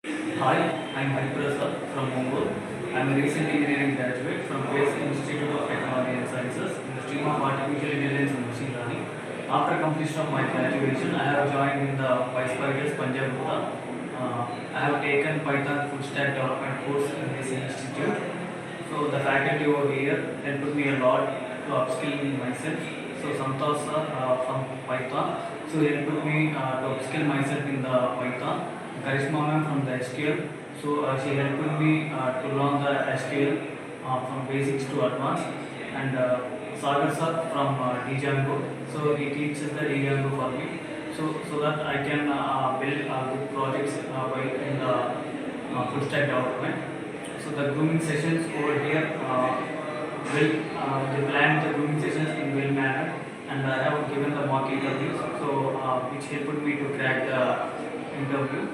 Hi, I'm V.HARI PRASAD from Mumbai. I'm a recent engineering graduate from Basic Institute of Technology and Sciences in the stream of Artificial Intelligence and Machine Learning. After completion of my graduation, I have joined in the Pyspiders, Punjagutta. I have taken Python full stack development course in this institute. So the faculty over here helped me a lot to upskill myself. So Santosh sir from Python, so he helped me to upskill myself in the Python. Karishma ma'am from the SQL, so she helped me to learn the SQL from basics to advanced, and Sagar sir from Django, so he teaches the Django for me, so that I can build good projects in the full stack development. So the grooming sessions over here will they plan the grooming sessions in well manner, and I have given the mock interviews, so which helped me to crack the interview.